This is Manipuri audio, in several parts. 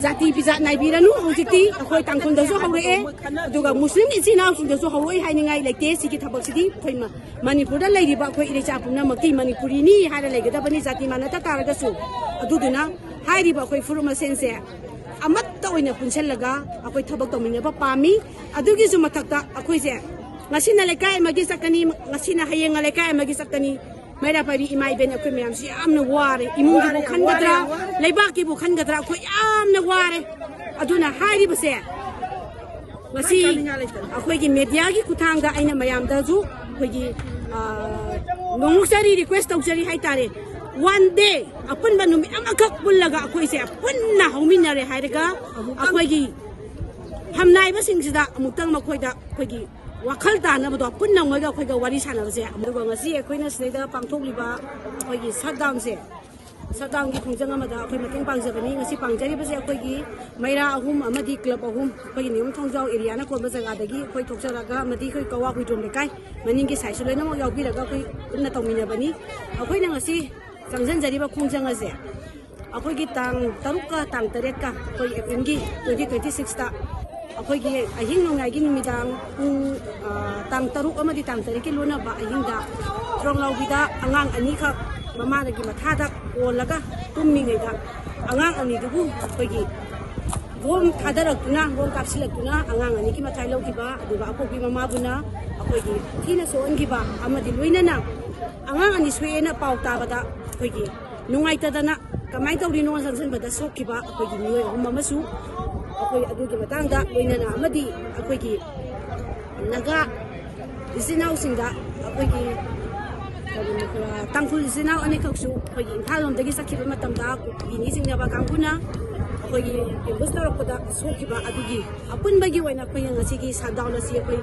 Zati pizza naibiranu hojiti akhoi tangkhon dasu hawre aduga muslim isina sing dasu hawre hainingai lekte sigi thabak sigi khoima manipur da leiriba akhoi irecha pumna makti manipuri ni hara legada bani zati manata taraga su aduduna hairiba akhoi furuma sense amatta oina punchalaga akhoi thabak tomina ba pami adugi su mathakta akhoi se ngasina lekai magi sakani ngasina hayenga lekai magi sakani Mera pari imai ben akhoi mayam si amna ware imungi bu khangadra leibaki bu khangadra akhoi amna ware aduna hari base ngasi akhoi gi media gi kuthangda aina mayam da ju akhoi gi nongusari request tawjari haitare one day apun banumi amakak bullaga akhoi se punna hauminare hairaga akhoi gi hamnai ba singsida amutang makhoida akhoi gi Wakal dana bado punna ngoga khoi ga wari sana se amugo ngasi khoina sneda pangthokliba khoi gi shutdown se shutdown gi khongjang amada khoi mateng pangjabani ngasi pangjari base khoi gi maira ahum amadi club ahum khoi gi nium thongjau area na ko bajaga dagi khoi thokjaraga amadi khoi kawa khoi dom lekai maning gi sai sulena mo yaw biraga khoi punna tawmina bani khoi na ngasi changsankhre ba khongjang ase khoi gi tang taruka tang taretka khoi aprilgi 2026 ta akhoi gi ahing nongai gi numidang tang taruk amadi tang tariki lona ba ahing da trong laubida angang ani kha mama gi mathada olaga tummi ngeida angang ani dubu akhoi gi bom thadarakuna bom kapsilakuna angang ani ki mathai laukiba aduga apobi mama buna akhoi gi thina so angi ba amadi loinana angang ani suena pauta bada akhoi gi nungai tadana kamai tawri no sansan bada sokkiba akhoi gi nioi umamasu akhoi adugi matangda loinana amadi akhoi gi naga isinau singda akhoi gi tangful isinau ane khaksu akhoi gi inthalom dagi sakhiba matamda ini singna ba kangkuna akhoi gi buster koda sokiba adugi apun bagi waina akhoi ngasi gi shutdown asi akhoi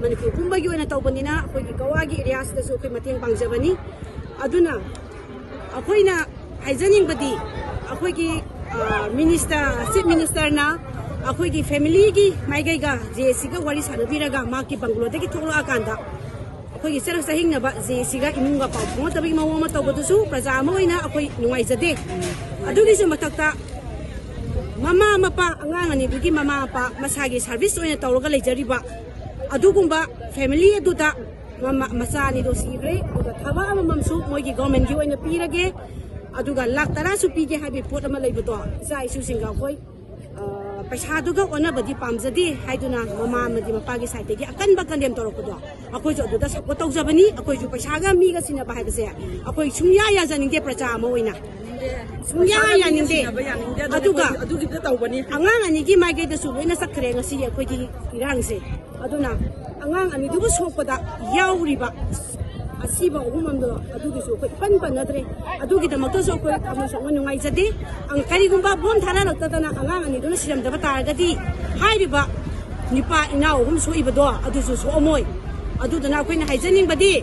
manipur pum bagi waina tawbanina akhoi gi kawagi areas da so akhoi mateng pangjabani aduna akhoi na haijaning badi akhoi gi minister chief minister na akhoi gi family gi maigai ga jesi ga wari sanabiraga ma ki banglo de ki tholo akanda akhoi gi serang sahing na ba jesi ga imunga pa mo tabi mawo ma tawbadu su praja ma oina akhoi nungai jade adugi su matakta mama mapa angang ani dugi mama pa masagi service oina tawroga lejariba adugumba family aduda mama masani do sigre aduga thaba amamsu moi gi government gi oina pirage aduga lak tara su pige habi pot ama leibuto sai su singa khoi paisa duga ona badi pamjadi haiduna mama amadi mapagi saite gi akan ba kandem torokudo akoi jo duda support tawjabani akoi ju paisa ga mi ga sina ba haibase akoi sungya ya janinge praja ma oina sungya ya ninde aduga adugi da tawbani angang ani gi mai ge da su oina sakhre ngasi akoi gi irangse aduna angang ani dubu sokpada yauriba asiba umamdo adugi so koi pan panadre adugi da makto so koi amu so ngai jade ang kari gumba bon thana rakta dana angang ani duna siram da batagadi hairiba nipa inau hum so ibado adu so omoi adu dana koi na haijaning badi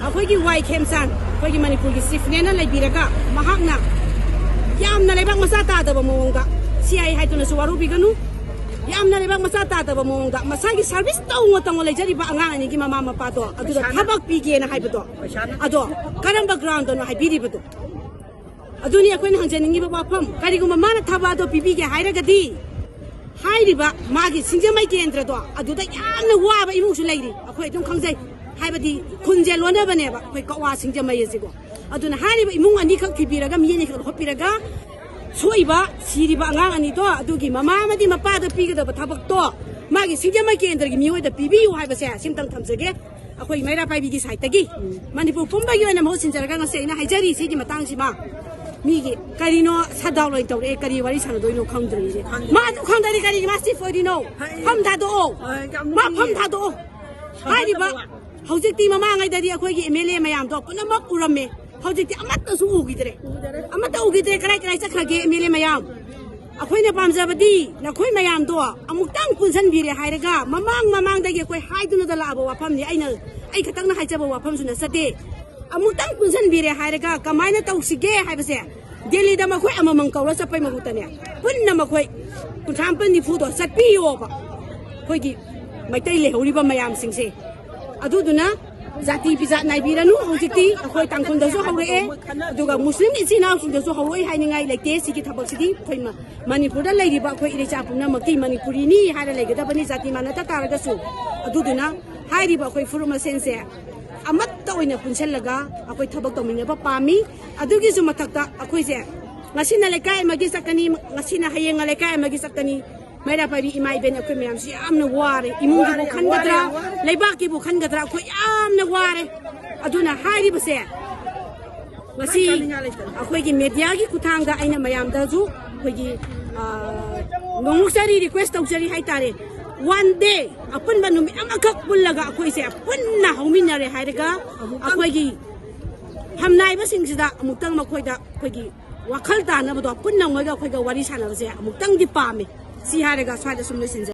akoi gi wai khemsan koi gi manipur gi sifne na laibiraga mahakna yamna lebak masa ta da bamonga si ai haituna so waru biganu yamna lebak masa ta da bamonga masagi service taw ngotang lejari ba angang ani gi mama mapa to adu da thabak pige na haibado ado karamba ground no haibiri bado aduni akoi na hanjaningi ba pam kari gu mama na thaba do pipige hairagadi hairiba magi singjamai kendra do adu da yamna waba imu su leiri akoi dum khangjai haibadi khunje lona bane ba akoi kawa singjamai asigo aduna hairiba imung ani khak thibiraga mi ni khak hopiraga soiba siriba angang ani to adugi mama amadi mapa do pigada ba thabak to magi singjamai kendra gi mioi da pibiu haibase simtang thamjage akoi maira paibi gi saitagi manipur pumba gi na mo sinjaraga ngase ina haijari sigi matang sima migi karino sadau loi tawre kari wari sana doino khangdri je ma du khangdari kari ma si foidino pham tha do ma pham tha do hairiba hojikti mama ngai dari akoi gi mla mayam do punamak urame hojikti amatta su ugidre amatta ugidre karai karai chakhage mla mayam akoi na pamjabadi na khoi mayam do amuktang punsan bire hairaga mamang dagi akoi haiduna da labo wafam ni aina ai khatang na haijaba wafam suna sate amutang punsan bire hairaga kamaina tawsige haibase delhi da makhoi amamang kawra chapai magutane punna makhoi kuntham ni fudo satpi yoba khoi gi maitai le horiba mayam singse aduduna जाति पिजा नाइबिरनु हौजिकति अखोय तांखुंदसु हौरए दुगा मुस्लिम इचिनाव सुंदसु हौरए हाइनिंगाइ लेते सिकी थबकसिदि खै मणिपुरदा लैरिबा अखोय इरेचा पुना मक्ति मणिपुरीनी हारा लेगदबनि जाति मानता तारगसु अदुदुना हाइरिबा अखोय फुरुमा सेनसे अमत्ता ओइना पुनसलगा अखोय थबक तमिनबा पामी अदुगिसु मथक्ता अखोयसे ngасina lekai magi sakani ngasina hayeng lekai magi sakani maira pari imai ben akhoi mayam si amna ware imung gi bu khangadra leibak gi bu khangadra akhoi amna ware aduna hairi base ngasi akhoi gi media gi kuthang da aina mayam da ju akhoi gi nongusari request tawjari hai tare one day apun banumi amakak pullaga akhoi se punna hauminare hairaga akhoi gi hamnai ba singsida amuktang makhoi da akhoi gi wakal dana bado punna ngoga khoi ga wari sana se amuktang di pame si harega swada sumle sinje